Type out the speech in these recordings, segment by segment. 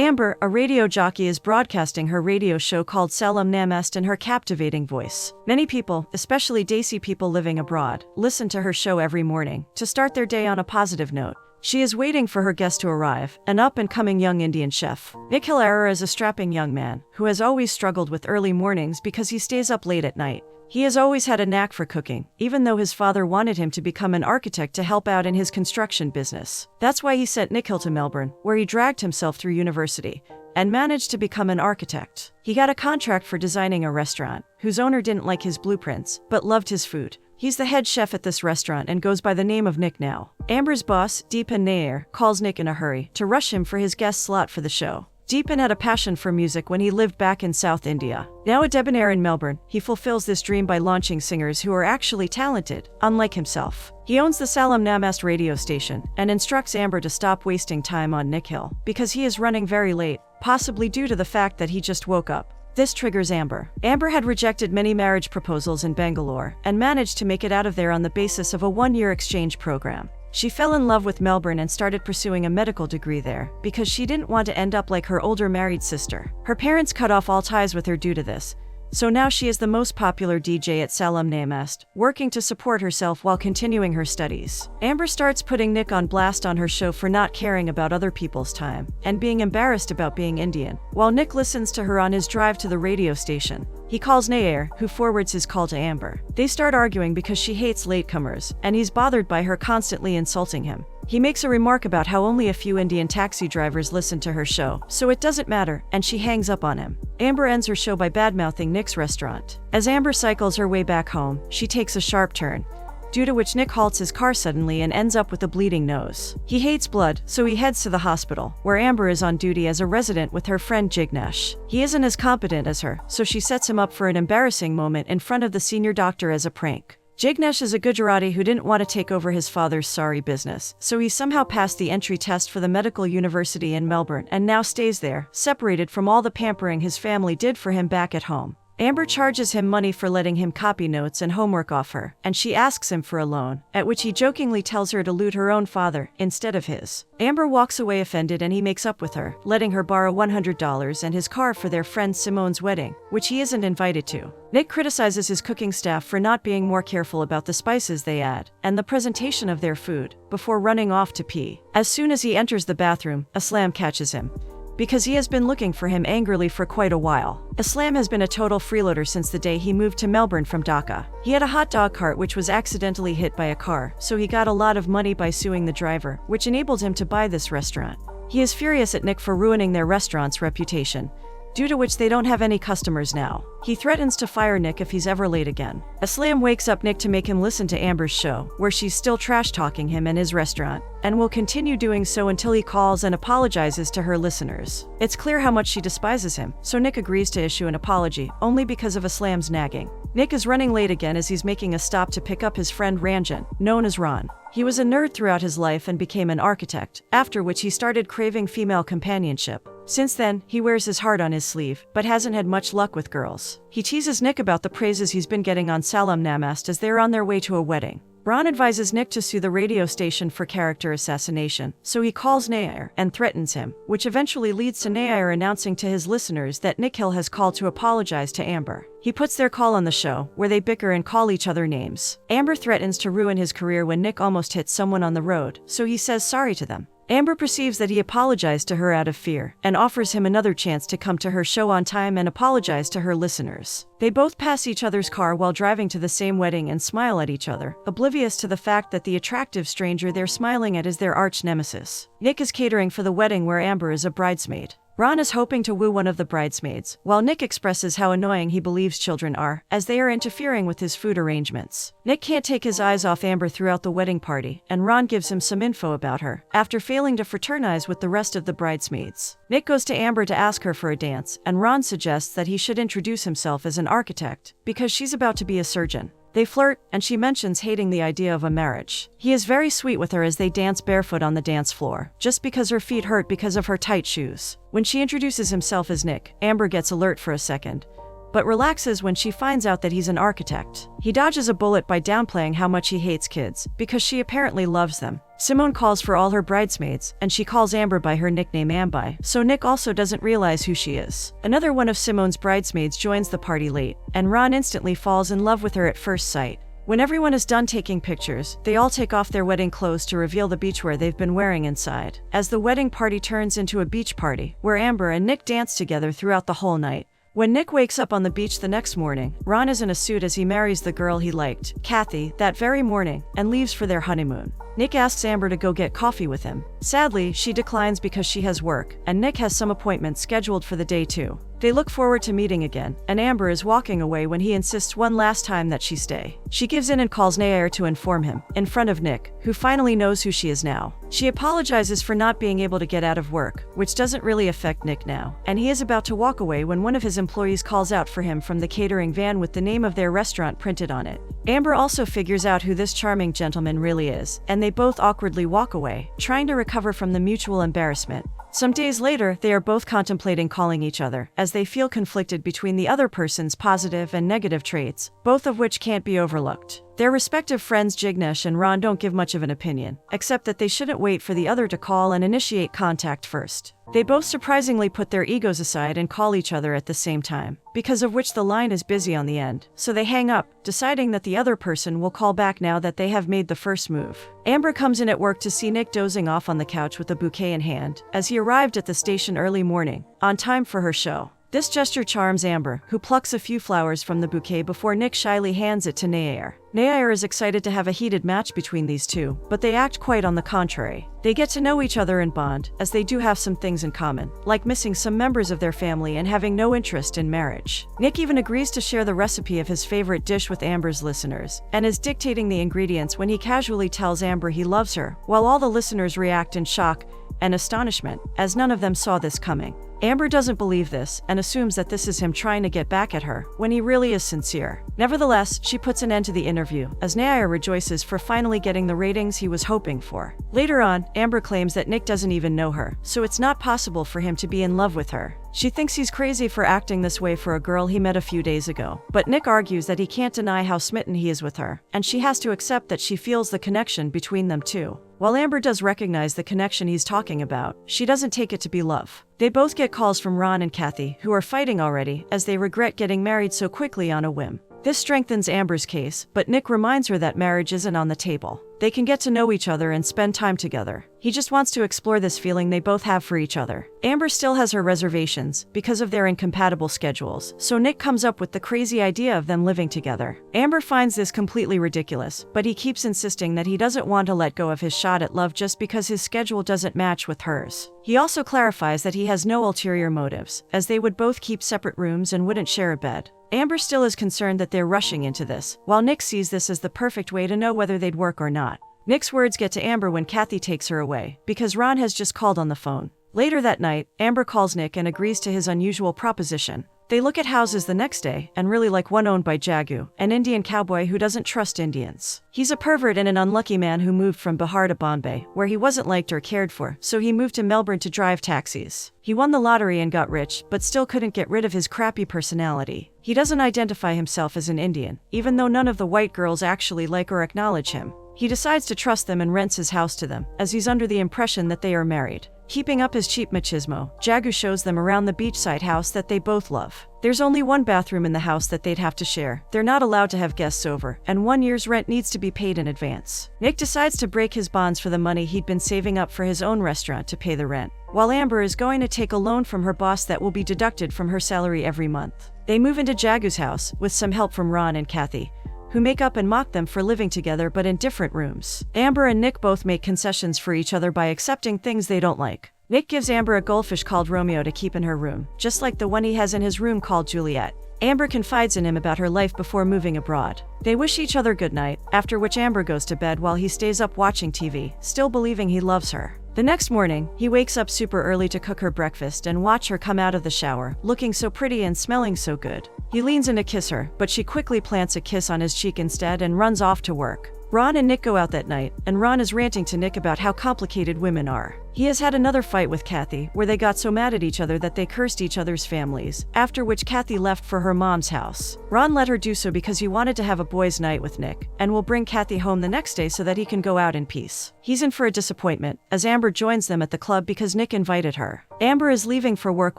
Amber, a radio jockey, is broadcasting her radio show called Salam Namaste in her captivating voice. Many people, especially Desi people living abroad, listen to her show every morning to start their day on a positive note. She is waiting for her guest to arrive, an up-and-coming young Indian chef. Nikhil Arora is a strapping young man who has always struggled with early mornings because he stays up late at night. He has always had a knack for cooking, even though his father wanted him to become an architect to help out in his construction business. That's why he sent Nikhil to Melbourne, where he dragged himself through university and managed to become an architect. He got a contract for designing a restaurant, whose owner didn't like his blueprints, but loved his food. He's the head chef at this restaurant and goes by the name of Nick now. Amber's boss, Deepan Nair, calls Nick in a hurry to rush him for his guest slot for the show. Deepan had a passion for music when he lived back in South India. Now a debonair in Melbourne, he fulfills this dream by launching singers who are actually talented, unlike himself. He owns the Salam Namaste radio station and instructs Amber to stop wasting time on Nikhil because he is running very late, possibly due to the fact that he just woke up. This triggers Amber. Amber had rejected many marriage proposals in Bangalore and managed to make it out of there on the basis of a one-year exchange program. She fell in love with Melbourne and started pursuing a medical degree there because she didn't want to end up like her older married sister. Her parents cut off all ties with her due to this. So now she is the most popular DJ at Salam Namaste, working to support herself while continuing her studies. Amber starts putting Nick on blast on her show for not caring about other people's time and being embarrassed about being Indian, while Nick listens to her on his drive to the radio station. He calls Nair, who forwards his call to Amber. They start arguing because she hates latecomers, and he's bothered by her constantly insulting him. He makes a remark about how only a few Indian taxi drivers listen to her show, so it doesn't matter, and she hangs up on him. Amber ends her show by badmouthing Nick's restaurant. As Amber cycles her way back home, she takes a sharp turn, due to which Nick halts his car suddenly and ends up with a bleeding nose. He hates blood, so he heads to the hospital, where Amber is on duty as a resident with her friend Jignesh. He isn't as competent as her, so she sets him up for an embarrassing moment in front of the senior doctor as a prank. Jignesh is a Gujarati who didn't want to take over his father's sari business, so he somehow passed the entry test for the medical university in Melbourne and now stays there, separated from all the pampering his family did for him back at home. Amber charges him money for letting him copy notes and homework off her, and she asks him for a loan, at which he jokingly tells her to loot her own father instead of his. Amber walks away offended and he makes up with her, letting her borrow $100 and his car for their friend Simone's wedding, which he isn't invited to. Nick criticizes his cooking staff for not being more careful about the spices they add and the presentation of their food, before running off to pee. As soon as he enters the bathroom, Aslam catches him, because he has been looking for him angrily for quite a while. Aslam has been a total freeloader since the day he moved to Melbourne from Dhaka. He had a hot dog cart which was accidentally hit by a car, so he got a lot of money by suing the driver, which enabled him to buy this restaurant. He is furious at Nick for ruining their restaurant's reputation, due to which they don't have any customers now. He threatens to fire Nick if he's ever late again. Aslam wakes up Nick to make him listen to Amber's show, where she's still trash-talking him and his restaurant, and will continue doing so until he calls and apologizes to her listeners. It's clear how much she despises him, so Nick agrees to issue an apology, only because of Aslam's nagging. Nick is running late again as he's making a stop to pick up his friend Ranjan, known as Ron. He was a nerd throughout his life and became an architect, after which he started craving female companionship. Since then, he wears his heart on his sleeve, but hasn't had much luck with girls. He teases Nick about the praises he's been getting on Salam Namaste as they're on their way to a wedding. Ron advises Nick to sue the radio station for character assassination, so he calls Nair and threatens him, which eventually leads to Nair announcing to his listeners that Nikhil has called to apologize to Amber. He puts their call on the show, where they bicker and call each other names. Amber threatens to ruin his career when Nick almost hits someone on the road, so he says sorry to them. Amber perceives that he apologized to her out of fear, and offers him another chance to come to her show on time and apologize to her listeners. They both pass each other's car while driving to the same wedding and smile at each other, oblivious to the fact that the attractive stranger they're smiling at is their arch nemesis. Nick is catering for the wedding where Amber is a bridesmaid. Ron is hoping to woo one of the bridesmaids, while Nick expresses how annoying he believes children are, as they are interfering with his food arrangements. Nick can't take his eyes off Amber throughout the wedding party, and Ron gives him some info about her, after failing to fraternize with the rest of the bridesmaids. Nick goes to Amber to ask her for a dance, and Ron suggests that he should introduce himself as an architect, because she's about to be a surgeon. They flirt, and she mentions hating the idea of a marriage. He is very sweet with her as they dance barefoot on the dance floor, just because her feet hurt because of her tight shoes. When she introduces himself as Nick, Amber gets alert for a second, but relaxes when she finds out that he's an architect. He dodges a bullet by downplaying how much he hates kids, because she apparently loves them. Simone calls for all her bridesmaids, and she calls Amber by her nickname Ambi, so Nick also doesn't realize who she is. Another one of Simone's bridesmaids joins the party late, and Ron instantly falls in love with her at first sight. When everyone is done taking pictures, they all take off their wedding clothes to reveal the beachwear they've been wearing inside, as the wedding party turns into a beach party, where Amber and Nick dance together throughout the whole night. When Nick wakes up on the beach the next morning, Ron is in a suit as he marries the girl he liked, Kathy, that very morning, and leaves for their honeymoon. Nick asks Amber to go get coffee with him. Sadly, she declines because she has work, and Nick has some appointments scheduled for the day too. They look forward to meeting again, and Amber is walking away when he insists one last time that she stay. She gives in and calls Nair to inform him, in front of Nick, who finally knows who she is now. She apologizes for not being able to get out of work, which doesn't really affect Nick now, and he is about to walk away when one of his employees calls out for him from the catering van with the name of their restaurant printed on it. Amber also figures out who this charming gentleman really is, and they both awkwardly walk away, trying to recover from the mutual embarrassment. Some days later, they are both contemplating calling each other, as they feel conflicted between the other person's positive and negative traits, both of which can't be overlooked. Their respective friends Jignesh and Ron don't give much of an opinion, except that they shouldn't wait for the other to call and initiate contact first. They both surprisingly put their egos aside and call each other at the same time, because of which the line is busy on the end, so they hang up, deciding that the other person will call back now that they have made the first move. Amber comes in at work to see Nick dozing off on the couch with a bouquet in hand, as he arrived at the station early morning, on time for her show. This gesture charms Amber, who plucks a few flowers from the bouquet before Nick shyly hands it to Nair. Nair is excited to have a heated match between these two, but they act quite on the contrary. They get to know each other and bond, as they do have some things in common, like missing some members of their family and having no interest in marriage. Nick even agrees to share the recipe of his favorite dish with Amber's listeners, and is dictating the ingredients when he casually tells Amber he loves her, while all the listeners react in shock and astonishment, as none of them saw this coming. Amber doesn't believe this, and assumes that this is him trying to get back at her, when he really is sincere. Nevertheless, she puts an end to the interview, as Nair rejoices for finally getting the ratings he was hoping for. Later on, Amber claims that Nick doesn't even know her, so it's not possible for him to be in love with her. She thinks he's crazy for acting this way for a girl he met a few days ago, but Nick argues that he can't deny how smitten he is with her, and she has to accept that she feels the connection between them two. While Amber does recognize the connection he's talking about, she doesn't take it to be love. They both get calls from Ron and Kathy, who are fighting already, as they regret getting married so quickly on a whim. This strengthens Amber's case, but Nick reminds her that marriage isn't on the table. They can get to know each other and spend time together. He just wants to explore this feeling they both have for each other. Amber still has her reservations, because of their incompatible schedules, so Nick comes up with the crazy idea of them living together. Amber finds this completely ridiculous, but he keeps insisting that he doesn't want to let go of his shot at love just because his schedule doesn't match with hers. He also clarifies that he has no ulterior motives, as they would both keep separate rooms and wouldn't share a bed. Amber still is concerned that they're rushing into this, while Nick sees this as the perfect way to know whether they'd work or not. Nick's words get to Amber when Kathy takes her away, because Ron has just called on the phone. Later that night, Amber calls Nick and agrees to his unusual proposition. They look at houses the next day, and really like one owned by Jagu, an Indian cowboy who doesn't trust Indians. He's a pervert and an unlucky man who moved from Bihar to Bombay, where he wasn't liked or cared for, so he moved to Melbourne to drive taxis. He won the lottery and got rich, but still couldn't get rid of his crappy personality. He doesn't identify himself as an Indian, even though none of the white girls actually like or acknowledge him. He decides to trust them and rents his house to them, as he's under the impression that they are married. Keeping up his cheap machismo, Jagu shows them around the beachside house that they both love. There's only one bathroom in the house that they'd have to share. They're not allowed to have guests over, and 1 year's rent needs to be paid in advance. Nick decides to break his bonds for the money he'd been saving up for his own restaurant to pay the rent, while Amber is going to take a loan from her boss that will be deducted from her salary every month. They move into Jagu's house, with some help from Ron and Kathy, who make up and mock them for living together but in different rooms. Amber and Nick both make concessions for each other by accepting things they don't like. Nick gives Amber a goldfish called Romeo to keep in her room, just like the one he has in his room called Juliet. Amber confides in him about her life before moving abroad. They wish each other good night, after which Amber goes to bed while he stays up watching TV, still believing he loves her. The next morning, he wakes up super early to cook her breakfast and watch her come out of the shower, looking so pretty and smelling so good. He leans in to kiss her, but she quickly plants a kiss on his cheek instead and runs off to work. Ron and Nick go out that night, and Ron is ranting to Nick about how complicated women are. He has had another fight with Kathy, where they got so mad at each other that they cursed each other's families, after which Kathy left for her mom's house. Ron let her do so because he wanted to have a boys' night with Nick, and will bring Kathy home the next day so that he can go out in peace. He's in for a disappointment, as Amber joins them at the club because Nick invited her. Amber is leaving for work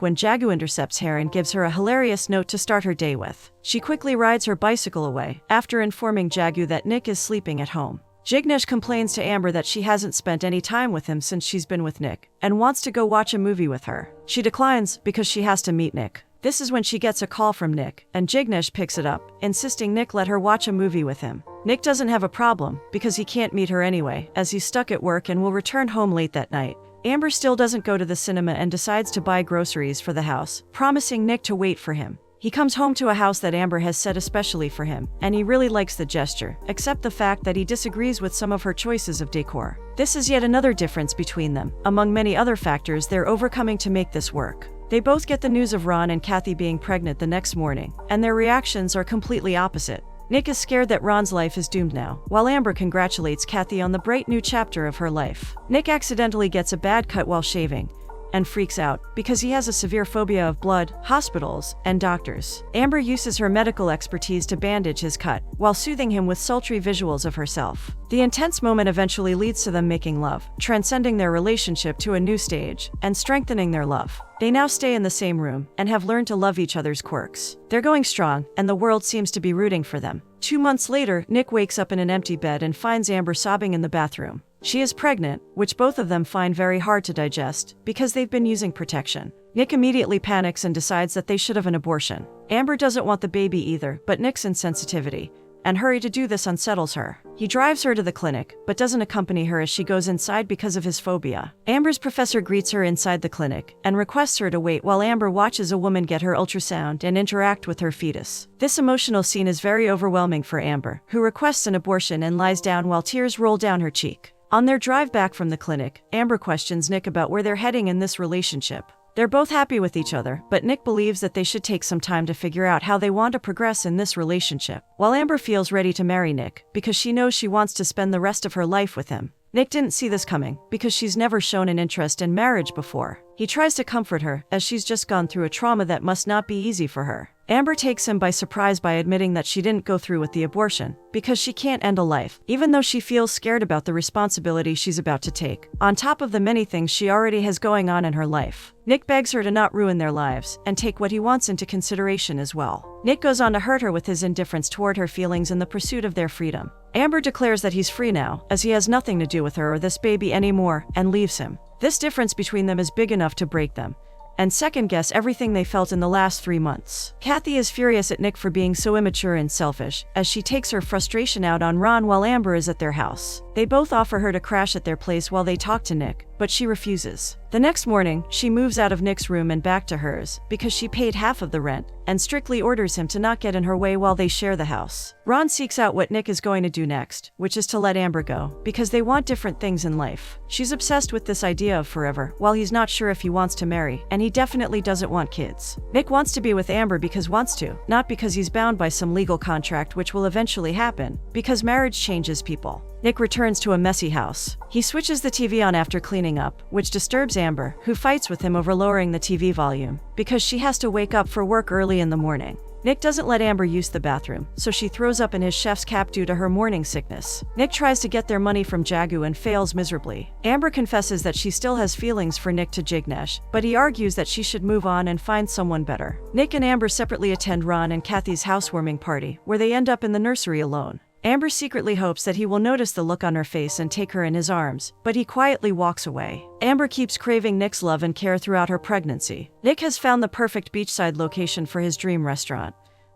when Jagu intercepts her and gives her a hilarious note to start her day with. She quickly rides her bicycle away, after informing Jagu that Nick is sleeping at home. Jignesh complains to Amber that she hasn't spent any time with him since she's been with Nick, and wants to go watch a movie with her. She declines because she has to meet Nick. This is when she gets a call from Nick, and Jignesh picks it up, insisting Nick let her watch a movie with him. Nick doesn't have a problem, because he can't meet her anyway, as he's stuck at work and will return home late that night. Amber still doesn't go to the cinema and decides to buy groceries for the house, promising Nick to wait for him. He comes home to a house that Amber has set especially for him, and he really likes the gesture, except the fact that he disagrees with some of her choices of decor. This is yet another difference between them, among many other factors they're overcoming to make this work. They both get the news of Ron and Kathy being pregnant the next morning, and their reactions are completely opposite. Nick is scared that Ron's life is doomed now, while Amber congratulates Kathy on the bright new chapter of her life. Nick accidentally gets a bad cut while shaving, and freaks out because he has a severe phobia of blood, hospitals, and doctors. Amber uses her medical expertise to bandage his cut, while soothing him with sultry visuals of herself. The intense moment eventually leads to them making love, transcending their relationship to a new stage, and strengthening their love. They now stay in the same room, and have learned to love each other's quirks. They're going strong, and the world seems to be rooting for them. 2 months later, Nick wakes up in an empty bed and finds Amber sobbing in the bathroom. She is pregnant, which both of them find very hard to digest, because they've been using protection. Nick immediately panics and decides that they should have an abortion. Amber doesn't want the baby either, but Nick's insensitivity and hurry to do this unsettles her. He drives her to the clinic, but doesn't accompany her as she goes inside because of his phobia. Amber's professor greets her inside the clinic, and requests her to wait while Amber watches a woman get her ultrasound and interact with her fetus. This emotional scene is very overwhelming for Amber, who requests an abortion and lies down while tears roll down her cheek. On their drive back from the clinic, Amber questions Nick about where they're heading in this relationship. They're both happy with each other, but Nick believes that they should take some time to figure out how they want to progress in this relationship, while Amber feels ready to marry Nick, because she knows she wants to spend the rest of her life with him. Nick didn't see this coming, because she's never shown an interest in marriage before. He tries to comfort her, as she's just gone through a trauma that must not be easy for her. Amber takes him by surprise by admitting that she didn't go through with the abortion, because she can't end a life, even though she feels scared about the responsibility she's about to take, on top of the many things she already has going on in her life. Nick begs her to not ruin their lives, and take what he wants into consideration as well. Nick goes on to hurt her with his indifference toward her feelings in the pursuit of their freedom. Amber declares that he's free now, as he has nothing to do with her or this baby anymore, and leaves him. This difference between them is big enough to break them, and second-guess everything they felt in the last 3 months. Kathy is furious at Nick for being so immature and selfish, as she takes her frustration out on Ron while Amber is at their house. They both offer her to crash at their place while they talk to Nick, but she refuses. The next morning, she moves out of Nick's room and back to hers, because she paid half of the rent, and strictly orders him to not get in her way while they share the house. Ron seeks out what Nick is going to do next, which is to let Amber go, because they want different things in life. She's obsessed with this idea of forever, while he's not sure if he wants to marry, and he definitely doesn't want kids. Nick wants to be with Amber because wants to, not because he's bound by some legal contract which will eventually happen, because marriage changes people. Nick returns to a messy house. He switches the TV on after cleaning up, which disturbs Amber, who fights with him over lowering the TV volume, because she has to wake up for work early in the morning. Nick doesn't let Amber use the bathroom, so she throws up in his chef's cap due to her morning sickness. Nick tries to get their money from Jagu and fails miserably. Amber confesses that she still has feelings for Nick to Jignesh, but he argues that she should move on and find someone better. Nick and Amber separately attend Ron and Kathy's housewarming party, where they end up in the nursery alone. Amber secretly hopes that he will notice the look on her face and take her in his arms, but he quietly walks away. Amber keeps craving Nick's love and care throughout her pregnancy. Nick has found the perfect beachside location for his dream restaurant,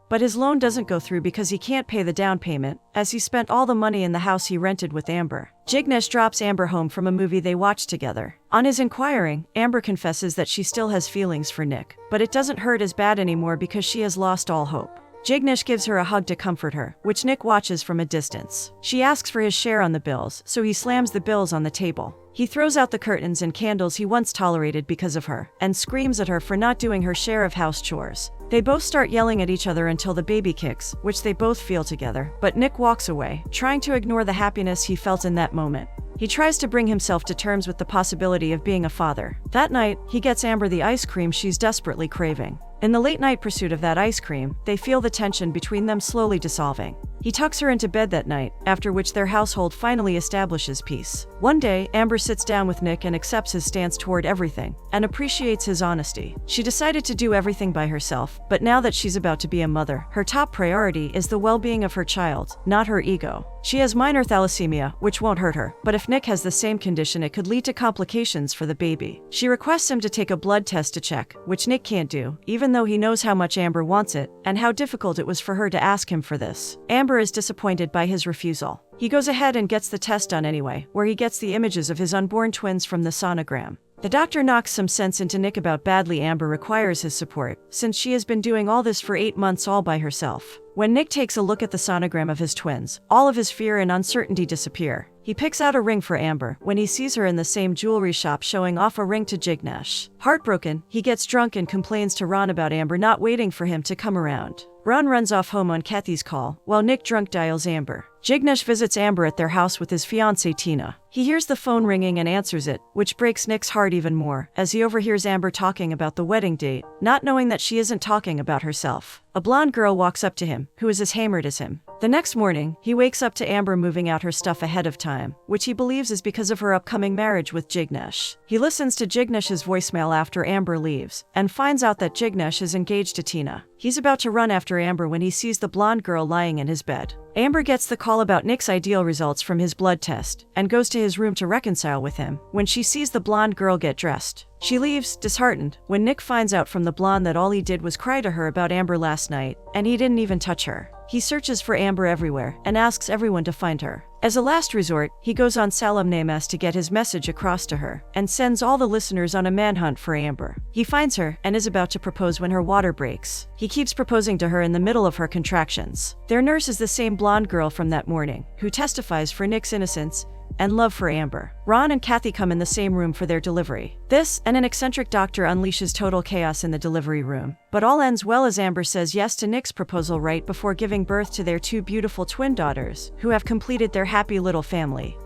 but his loan doesn't go through because he can't pay the down payment, as he spent all the money in the house he rented with Amber. Jignesh drops Amber home from a movie they watched together. On his inquiring, Amber confesses that she still has feelings for Nick, but it doesn't hurt as bad anymore because she has lost all hope. Jignesh gives her a hug to comfort her, which Nick watches from a distance. She asks for his share on the bills, so he slams the bills on the table. He throws out the curtains and candles he once tolerated because of her, and screams at her for not doing her share of house chores. They both start yelling at each other until the baby kicks, which they both feel together, but Nick walks away, trying to ignore the happiness he felt in that moment. He tries to bring himself to terms with the possibility of being a father. That night, he gets Amber the ice cream she's desperately craving. In the late-night pursuit of that ice cream, they feel the tension between them slowly dissolving. He tucks her into bed that night, after which their household finally establishes peace. One day, Amber sits down with Nick and accepts his stance toward everything, and appreciates his honesty. She decided to do everything by herself, but now that she's about to be a mother, her top priority is the well-being of her child, not her ego. She has minor thalassemia, which won't hurt her, but if Nick has the same condition, it could lead to complications for the baby. She requests him to take a blood test to check, which Nick can't do, even though he knows how much Amber wants it, and how difficult it was for her to ask him for this. Amber is disappointed by his refusal. He goes ahead and gets the test done anyway, where he gets the images of his unborn twins from the sonogram. The doctor knocks some sense into Nick about badly Amber requires his support, since she has been doing all this for 8 months all by herself. When Nick takes a look at the sonogram of his twins, all of his fear and uncertainty disappear. He picks out a ring for Amber when he sees her in the same jewelry shop showing off a ring to Jignesh. Heartbroken, he gets drunk and complains to Ron about Amber not waiting for him to come around. Ron runs off home on Kathy's call, while Nick drunk dials Amber. Jignesh visits Amber at their house with his fiancée Tina. He hears the phone ringing and answers it, which breaks Nick's heart even more, as he overhears Amber talking about the wedding date, not knowing that she isn't talking about herself. A blonde girl walks up to him, who is as hammered as him. The next morning, he wakes up to Amber moving out her stuff ahead of time, which he believes is because of her upcoming marriage with Jignesh. He listens to Jignesh's voicemail after Amber leaves, and finds out that Jignesh is engaged to Tina. He's about to run after Amber when he sees the blonde girl lying in his bed. Amber gets the call about Nick's ideal results from his blood test, and goes to his room to reconcile with him, when she sees the blonde girl get dressed. She leaves, disheartened, when Nick finds out from the blonde that all he did was cry to her about Amber last night, and he didn't even touch her. He searches for Amber everywhere, and asks everyone to find her. As a last resort, he goes on Salem Names to get his message across to her, and sends all the listeners on a manhunt for Amber. He finds her, and is about to propose when her water breaks. He keeps proposing to her in the middle of her contractions. Their nurse is the same blonde girl from that morning, who testifies for Nick's innocence and love for Amber. Ron and Kathy come in the same room for their delivery. This and an eccentric doctor unleashes total chaos in the delivery room, but all ends well as Amber says yes to Nick's proposal right before giving birth to their 2 beautiful twin daughters, who have completed their happy little family.